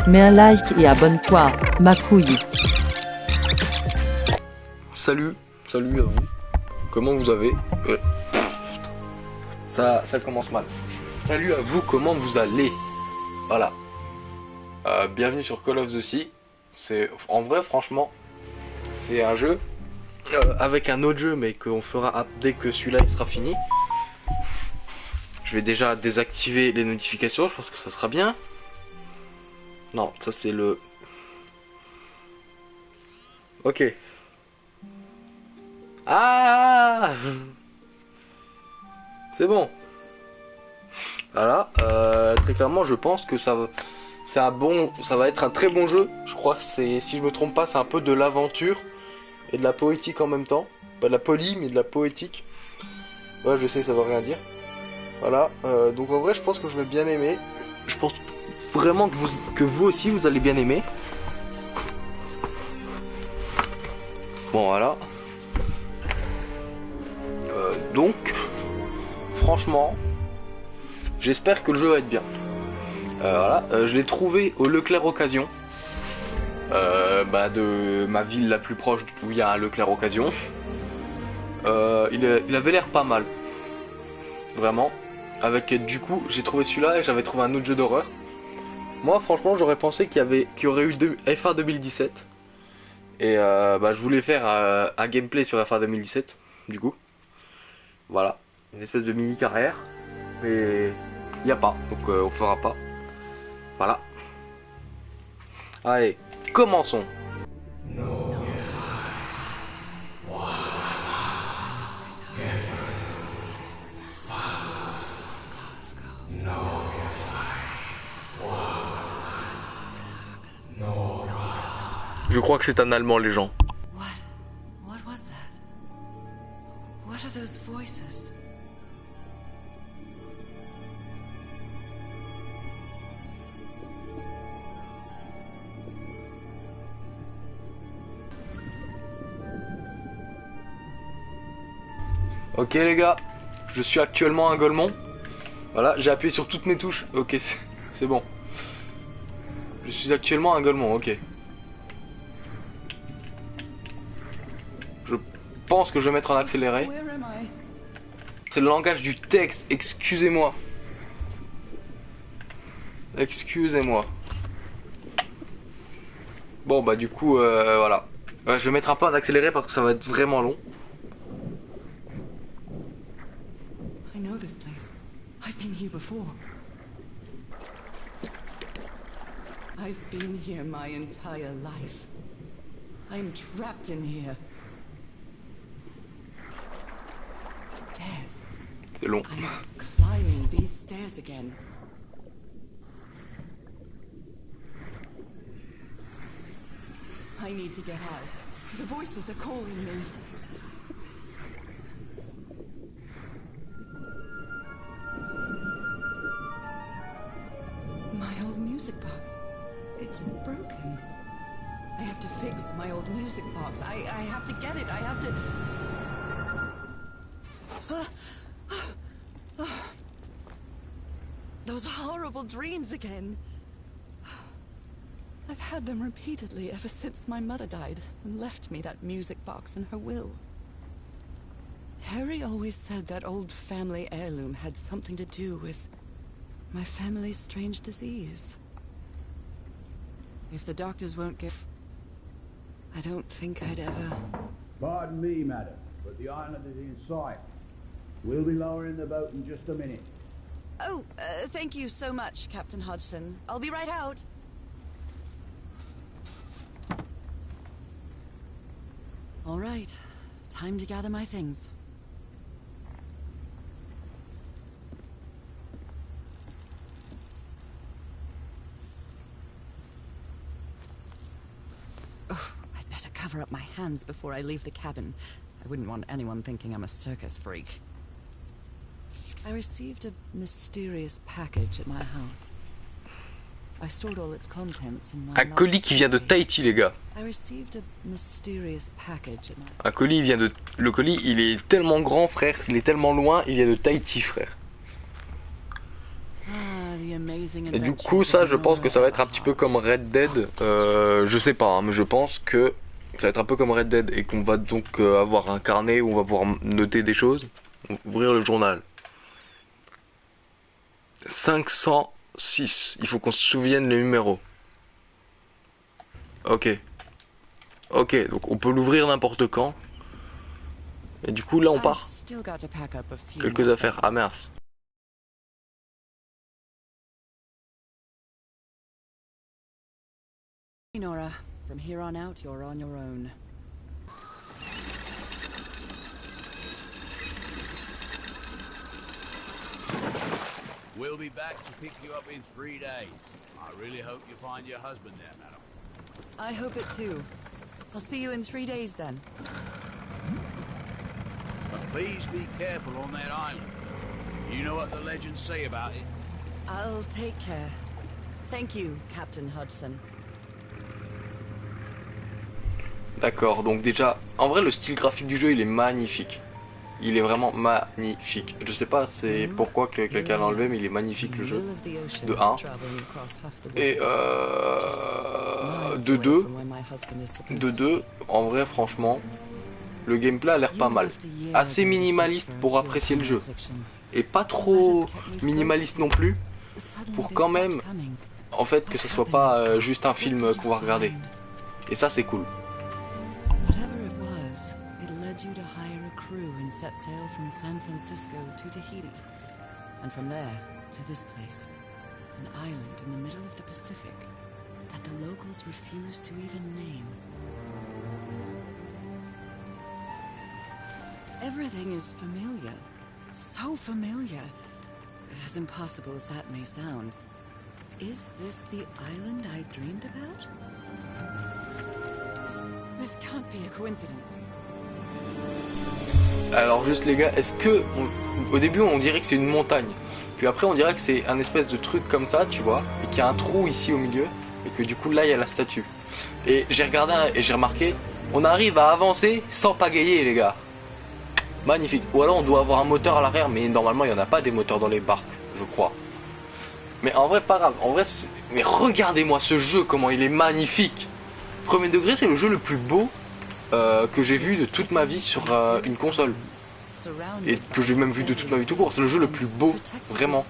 Mets un like et abonne-toi, ma couille. Salut à vous. Comment vous avez ça commence mal. Salut à vous, comment vous allez? Voilà. Bienvenue sur Call of the Sea. C'est en vrai, franchement, c'est un jeu avec un autre jeu, mais qu'on fera dès que celui-là il sera fini. Je vais déjà désactiver les notifications. Je pense que ça sera bien. Non, ça c'est le. Ok. Ah, c'est bon. Voilà, très clairement, je pense que ça va être un très bon jeu. Je crois que c'est, si je me trompe pas, c'est un peu de l'aventure et de la poétique en même temps. Pas de la polie, mais de la poétique. Ouais, je sais, ça veut rien dire. Voilà, donc en vrai, je pense que je vais bien aimer. Je pense vraiment que vous aussi, vous allez bien aimer. Bon, voilà. Donc, franchement, j'espère que le jeu va être bien. Voilà, je l'ai trouvé au Leclerc Occasion. De ma ville la plus proche où il y a un Leclerc Occasion. Il avait l'air pas mal. Vraiment. Avec du coup, j'ai trouvé celui-là et j'avais trouvé un autre jeu d'horreur. Moi, franchement, j'aurais pensé qu'il y aurait eu FA 2017. Et je voulais faire un gameplay sur FA 2017, du coup. Voilà, une espèce de mini carrière. Mais il n'y a pas, donc on fera pas. Voilà. Allez, commençons. Je crois que c'est un Allemand, les gens. What was that? What are those voices? Ok les gars, je suis actuellement à Golemont. Voilà, j'ai appuyé sur toutes mes touches. Ok, c'est bon. Je suis actuellement à Golemont, ok. Je pense que je vais mettre en accéléré. C'est le langage du texte, excusez-moi. Excusez-moi. Bon bah du coup, voilà. Je vais mettre un peu en accéléré parce que ça va être vraiment long. I know this place. I've been here before. I've been here my entire life. I'm trapped in here. Stairs. C'est long. I'm climbing these stairs again. I need to get out. The voices are calling me. My old music box. It's broken. I have to fix my old music box. I have to get it. I have to... Those horrible dreams again. I've had them repeatedly ever since my mother died and left me that music box in her will. Harry always said that old family heirloom had something to do with my family's strange disease. If the doctors won't give... I don't think I'd ever... Pardon me, madam, but the island is in sight. We'll be lowering the boat in just a minute. Oh, thank you so much, Captain Hodgson. I'll be right out. All right, time to gather my things. Oh, I'd better cover up my hands before I leave the cabin. I wouldn't want anyone thinking I'm a circus freak. I received a mysterious package at my house. I stored all its contents in my Un colis qui vient de Tahiti, les gars. I received a mysterious package at my... Un colis vient de... Le colis, il est tellement grand, frère. Il est tellement loin, il vient de Tahiti, frère. Ah, the Et du coup, ça, je pense que ça va être un petit peu comme Red Dead. Je sais pas, hein, mais je pense que ça va être un peu comme Red Dead et qu'on va donc avoir un carnet où on va pouvoir noter des choses. Ouvrir le journal. 506. Il faut qu'on se souvienne les numéros. Ok. Ok, donc on peut l'ouvrir n'importe quand. Et du coup, là, on part. Quelques affaires. Ah, mince. Nora, from here on out, you're on your own. We'll be back to pick you up in 3 days. I really hope you find your husband there, madam. I hope it too. I'll see you in 3 days then. But please be careful on that island. You know what the legends say about it? I'll take care. Thank you, Captain Hudson. D'accord, donc déjà, en vrai, le style graphique du jeu, il est magnifique. Il est vraiment magnifique. Je sais pas c'est pourquoi que quelqu'un l'a enlevé, mais il est magnifique le jeu. De 1. Et de 2. De 2, en vrai, franchement, le gameplay a l'air pas mal. Assez minimaliste pour apprécier le jeu. Et pas trop minimaliste non plus. Pour quand même, en fait, que ça soit pas juste un film qu'on va regarder. Et ça, c'est cool. You to hire a crew and set sail from San Francisco to Tahiti, and from there to this place, an island in the middle of the Pacific that the locals refuse to even name. Everything is familiar, so familiar, as impossible as that may sound. Is this the island I dreamed about? This can't be a coincidence. Alors juste les gars, est-ce que au début on dirait que c'est une montagne, puis après on dirait que c'est un espèce de truc comme ça, tu vois, et qu'il y a un trou ici au milieu, et que du coup là il y a la statue. Et j'ai regardé et j'ai remarqué, on arrive à avancer sans pagayer les gars. Magnifique. Ou alors on doit avoir un moteur à l'arrière, mais normalement il n'y en a pas des moteurs dans les barques, je crois. Mais en vrai pas grave, en vrai mais regardez-moi ce jeu, comment il est magnifique. Premier degré, c'est le jeu le plus beau que j'ai vu de toute ma vie sur une console. Et que j'ai même vu de toute ma vie tout court. C'est le jeu le plus beau, vraiment.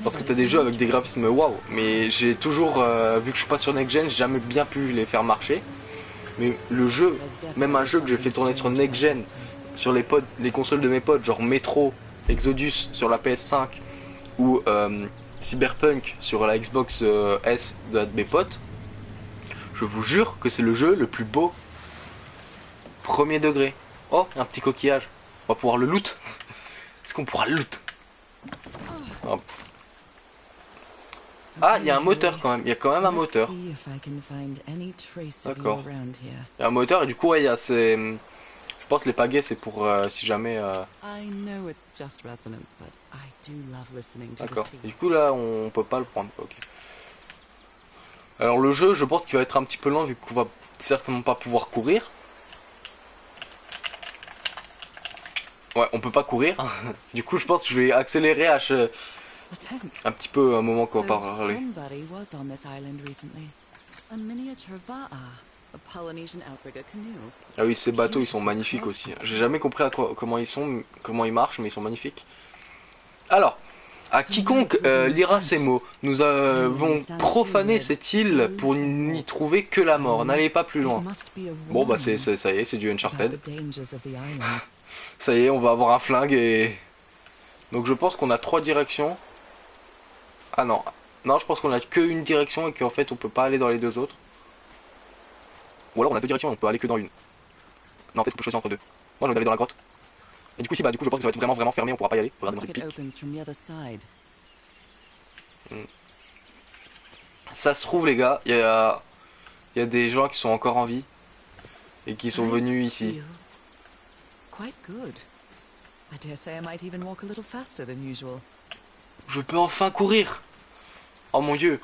Parce que t'as des jeux avec des graphismes waouh. Mais j'ai toujours, vu que je suis pas sur Next Gen, j'ai jamais bien pu les faire marcher. Mais le jeu, même un jeu que j'ai fait tourner sur Next Gen, sur les consoles de mes potes, genre Metro, Exodus sur la PS5 ou Cyberpunk sur la Xbox S de mes potes, je vous jure que c'est le jeu le plus beau. Premier degré. Oh, un petit coquillage. On va pouvoir le loot. Est-ce qu'on pourra le loot? Hop. Ah, il y a un moteur quand même. Il y a quand même un moteur. D'accord. Il y a un moteur et du coup, ouais, il y a ces... Je pense que les pagaies, c'est pour si jamais... D'accord. Du coup, là, on peut pas le prendre. Ok. Alors, le jeu, je pense qu'il va être un petit peu lent vu qu'on va certainement pas pouvoir courir. Ouais, on peut pas courir. Du coup, je pense que je vais accélérer un petit peu un moment qu'on va parler. Ah oui, ces bateaux, ils sont magnifiques aussi. J'ai jamais compris comment ils marchent, mais ils sont magnifiques. Alors, à quiconque lira ces mots, nous avons profané cette île pour n'y trouver que la mort. N'allez pas plus loin. Bon, bah ça y est, c'est du Uncharted. Ça y est, on va avoir un flingue et... Donc je pense qu'on a 3 directions. Ah non. Non, je pense qu'on a qu'une direction et qu'en fait on peut pas aller dans les 2 autres. Ou alors on a 2 directions et on peut aller que dans une. Non, en fait on peut choisir entre 2. Moi j'ai envie d'aller dans la grotte. Et du coup ici, bah du coup je pense que ça va être vraiment fermé, on pourra pas y aller. Regardez-moi cette pique. Ça se trouve les gars, il y a des gens qui sont encore en vie. Et qui sont venus ici. Je peux enfin courir. Oh mon dieu.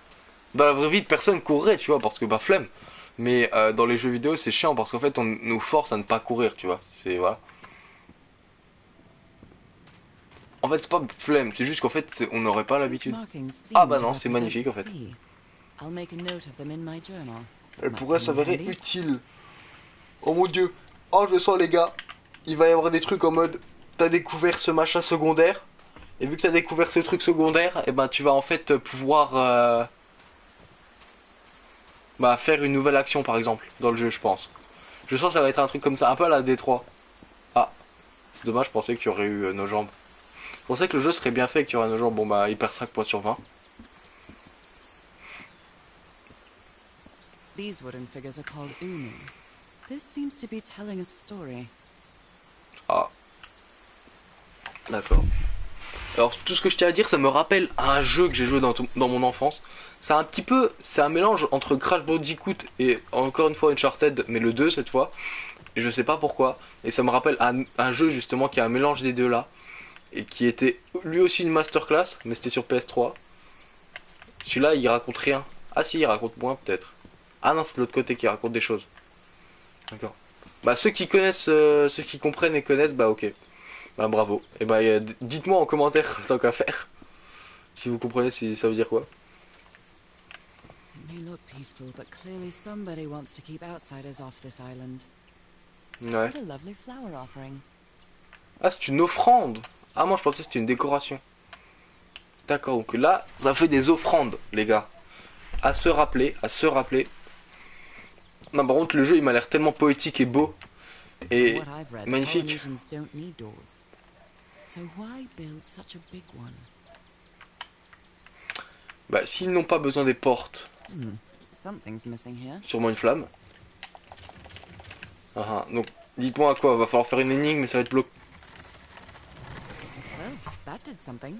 Dans la vraie vie, personne courrait, tu vois, parce que bah flemme. Mais dans les jeux vidéo, c'est chiant parce qu'en fait, on nous force à ne pas courir, tu vois. C'est voilà. En fait, c'est pas flemme, c'est juste qu'en fait, on n'aurait pas These l'habitude. markings seem Ah bah to non, c'est represent magnifique the en fait. sea. I'll make a note of them in my journal. Elle Might pourrait come in s'avérer handy. utile. Oh mon dieu. Oh, je sens les gars. Il va y avoir des trucs en mode, t'as découvert ce machin secondaire. Et vu que t'as découvert ce truc secondaire, et ben tu vas en fait pouvoir bah, faire une nouvelle action par exemple dans le jeu, je pense. Je sens que ça va être un truc comme ça, un peu à la D3. Ah, c'est dommage, je pensais qu'il y aurait eu nos jambes. Je pensais que le jeu serait bien fait et qu'il y aurait nos jambes. Bon bah, il perd 5 points sur 20. These wooden figures are called Unu. This seems to be telling a story. Ah. D'accord. Alors tout ce que je tiens à dire, ça me rappelle un jeu que j'ai joué dans mon enfance. C'est un petit peu, c'est un mélange entre Crash Bandicoot et encore une fois Uncharted, mais le 2 cette fois. Et je sais pas pourquoi. Et ça me rappelle un jeu justement qui a un mélange des deux là. Et qui était lui aussi une masterclass, mais c'était sur PS3. Celui-là il raconte rien. Ah si, il raconte moins peut-être. Ah non, c'est de l'autre côté qui raconte des choses. D'accord. Bah ceux qui connaissent, ceux qui comprennent et connaissent, bah ok. Bah bravo. Et bah dites-moi en commentaire tant qu'à faire. Si vous comprenez si ça veut dire quoi. It may look peaceful, but clearly somebody wants to keep outsiders off this island. Ouais. What a lovely flower offering. Ah c'est une offrande. Ah moi je pensais que c'était une décoration. D'accord, donc là ça fait des offrandes les gars. À se rappeler, à se rappeler. Non par contre le jeu il m'a l'air tellement poétique et beau. Et From what I've read, magnifique. Polynesians don't need doors. So why build such a big one? Bah s'ils n'ont pas besoin des portes, Something's missing here. sûrement une flamme. Ah, ah. Donc dites-moi à quoi, va falloir faire une énigme mais ça va être bloqué. Well, that did something.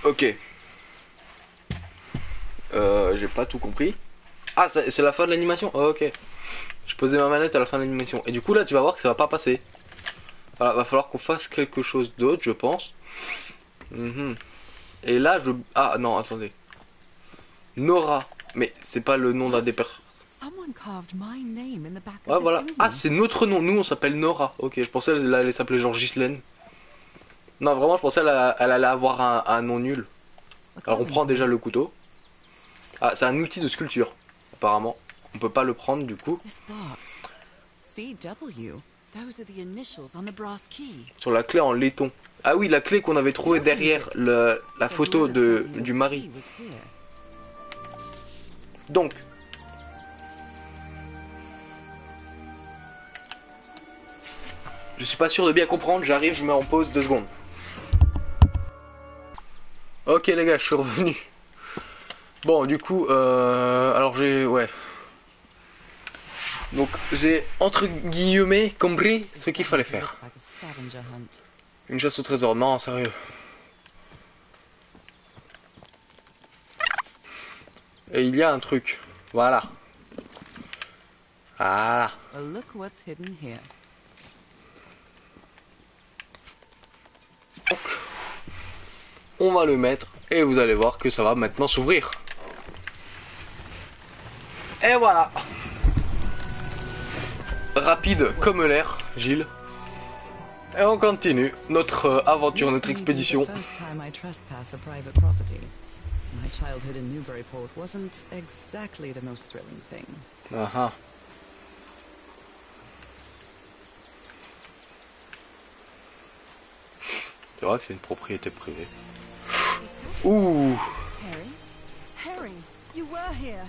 Ok. J'ai pas tout compris. Ah c'est la fin de l'animation. Oh, ok. Je posais ma manette à la fin de l'animation. Et du coup là tu vas voir que ça va pas passer. Voilà, va falloir qu'on fasse quelque chose d'autre je pense. Et là je... Ah non attendez. Nora. Mais c'est pas le nom d'un des personnes. Someone carved my name in the back Ouais of voilà. this Ah uni. c'est notre nom. Nous on s'appelle Nora. Ok je pensais elle allait s'appeler genre Ghislaine. Non vraiment je pensais elle allait avoir un nom nul. Alors on prend déjà le couteau. Ah c'est un outil de sculpture. Apparemment. On peut pas le prendre du coup. This box. CW. Those are the initials on the brass key. Sur la clé en laiton. Ah oui la clé qu'on avait trouvée derrière la So photo whoever sent me du this mari. key was here. Donc. Je suis pas sûr de bien comprendre, j'arrive, je mets en pause 2 secondes. Ok les gars, je suis revenu. Bon du coup, alors j'ai... Ouais. Donc j'ai entre guillemets compris This is ce qu'il fallait starting to faire. look like a scavenger hunt. Une chasse au trésor, non sérieux. Et il y a un truc. Voilà. Voilà. Well, look what's hidden here. Donc, on va le mettre et vous allez voir que ça va maintenant s'ouvrir. Et voilà. Rapide comme l'air, Gilles. Et on continue notre aventure, notre This may be expédition. the first time I trespass a private property. My childhood in Newburyport wasn't exactly the most thrilling thing. Ah ah. C'est vrai que c'est une propriété privée. Is that Ouh. Harry? Harry, you were here.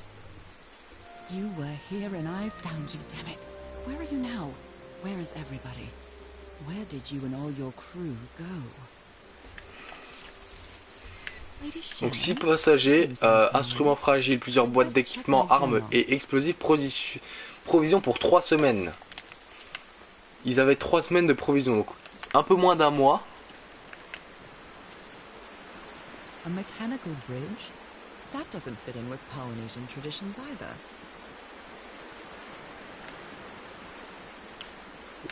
You were here and I found you, damn it. Where are you now? Where is everybody? Where did you and all your crew go? Lady Donc 6 Shannon? passagers, instruments fragiles, plusieurs boîtes d'équipement, armes et explosifs, provisions pour 3 semaines. Ils avaient 3 semaines de provisions, donc un peu moins d'un mois. A mechanical bridge? That doesn't fit in with Polynesian traditions either.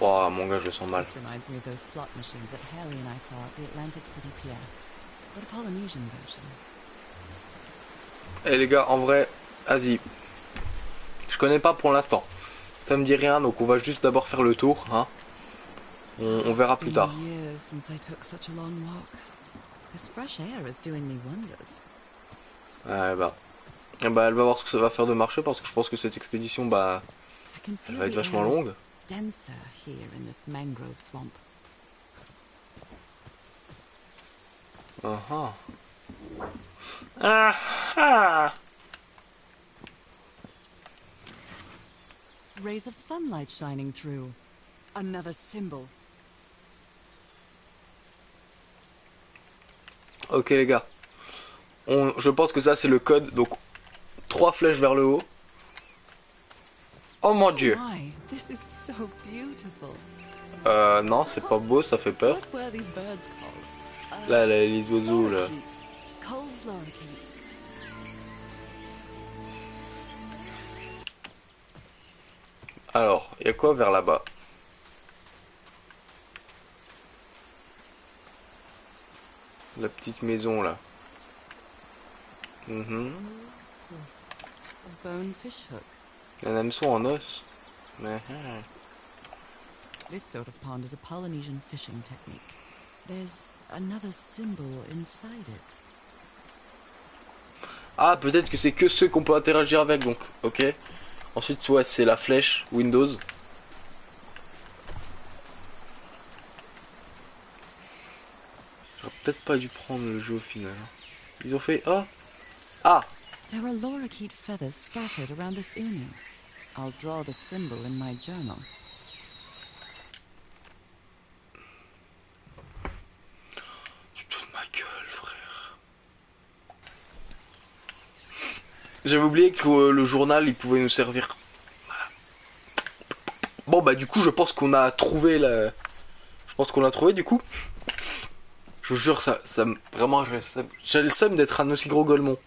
Waouh, mon gars, je le sens mal. This reminds me of those slot machines that Harry and I saw at the Atlantic City Pier. But a Polynesian version. Eh les gars, en vrai, vas-y. Je connais pas pour l'instant. Ça me dit rien, donc on va juste d'abord faire le tour, hein. On verra It's plus been tard. years since I took such a long walk. This fresh air is doing me wonders. Ouais, bah. Eh bah, elle va voir ce que ça va faire de marché parce que je pense que cette expédition, bah, I can elle feel va être the vachement air is longue. denser here in this mangrove swamp. Ah ah. Ah ah. Rays of sunlight shining through. Another symbol. Ok les gars. Je pense que ça c'est le code. Donc 3 flèches vers le haut. Oh mon dieu. My, this is so beautiful. Non, c'est pas beau, ça fait peur. What were these birds called? Là, les oiseaux là. Lorikeets. Cole's lorikeets. Alors, il y a quoi vers là-bas? La petite maison là. Mhm. A bone fish hook. Un hameçon en os. Mais, This sort of pond is a Polynesian fishing technique. There's another symbol inside it. Ah, peut-être que c'est que ceux qu'on peut interagir avec, donc, ok. Ensuite, ouais, c'est la flèche Windows. J'aurais peut-être pas dû prendre le jeu au final. Ils ont fait... Oh. Ah. There are lorikeet feathers scattered around this uni. I'll draw the symbol in my journal. Tu te fous de ma gueule, frère. J'avais oublié que le journal, il pouvait nous servir. Voilà. Bon, bah du coup, je pense qu'on a trouvé la... Je pense qu'on l'a trouvé, du coup. Je vous jure, vraiment, j'ai le seum d'être un aussi gros golemon.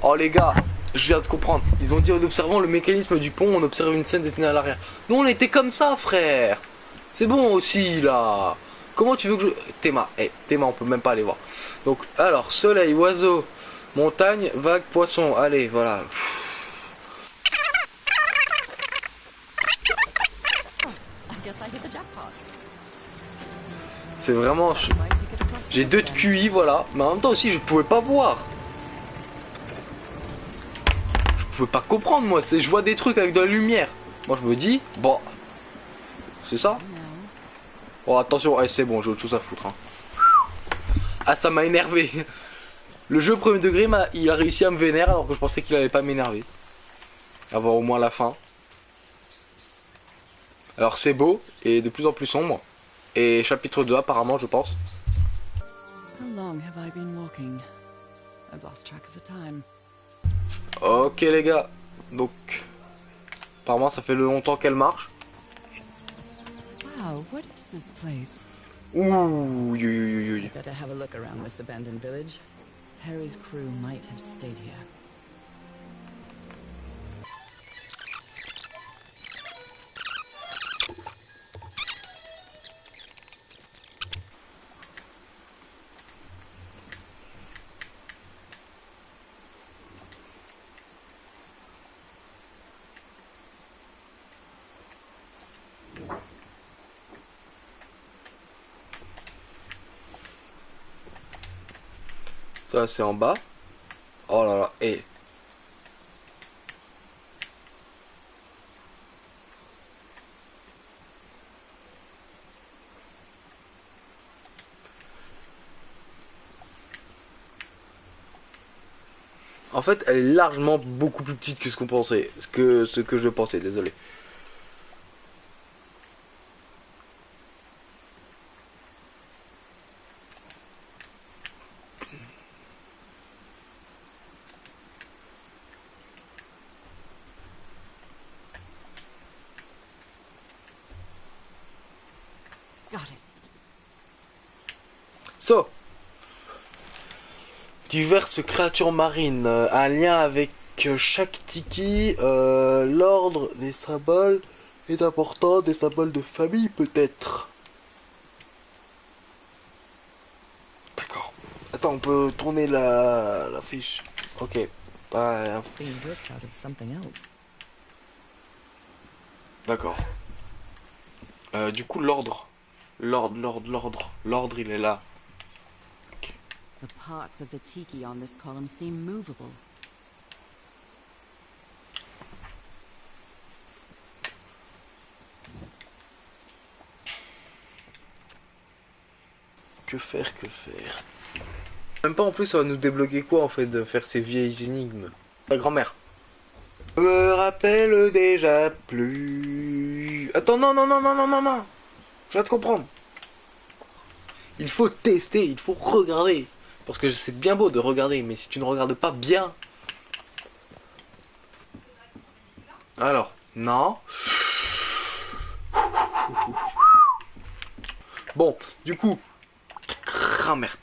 Oh les gars, je viens de comprendre. Ils ont dit en observant le mécanisme du pont, on observe une scène destinée à l'arrière. Nous on était comme ça, frère. C'est bon aussi là. Comment tu veux que je... Théma, Théma, on peut même pas aller voir. Donc, alors, soleil, oiseau, montagne, vague, poisson. Allez, voilà. I guess I hit the jackpot. C'est vraiment... My ticket across the J'ai 2 de river. QI, voilà. Mais en même temps aussi, je pouvais pas voir. Je pouvais pas comprendre, moi. Je vois des trucs avec de la lumière. Moi, je me dis, bon, c'est ça. Now, Oh, attention, c'est bon, j'ai autre chose à foutre. Hein. Ah, ça m'a énervé. Le jeu premier degré, il a réussi à me vénérer alors que je pensais qu'il allait pas m'énerver. Avoir au moins la fin. Alors, c'est beau et de plus en plus sombre. Et chapitre 2, apparemment, je pense. how long have I been walking? I've lost track of the time. Ok, les gars. Donc, apparemment, ça fait longtemps qu'elle marche. Wow, what is this place? Ouh, I better have a look around this abandoned village. Harry's crew might have stayed here. Ça, c'est en bas. Oh là là, En fait, elle est largement beaucoup plus petite que ce qu'on pensait. Ce que je pensais, désolé. Got it. So, diverses créatures marines, un lien avec chaque tiki, l'ordre des symboles est important, des symboles de famille peut-être. on peut tourner la fiche. Ok. Bah, It's being ripped out of something else. d'accord. Du coup, l'ordre. L'ordre, il est là. The parts of the tiki on this column seem movable. Que faire, que faire? Même pas en plus, ça va nous débloquer quoi en fait de faire ces vieilles énigmes. La grand-mère. Je me rappelle déjà plus. Attends, non. Je vais te comprendre. Il faut tester, il faut regarder. Parce que c'est bien beau de regarder, mais si tu ne regardes pas bien. Alors, non. Bon, du coup. Grand-mère.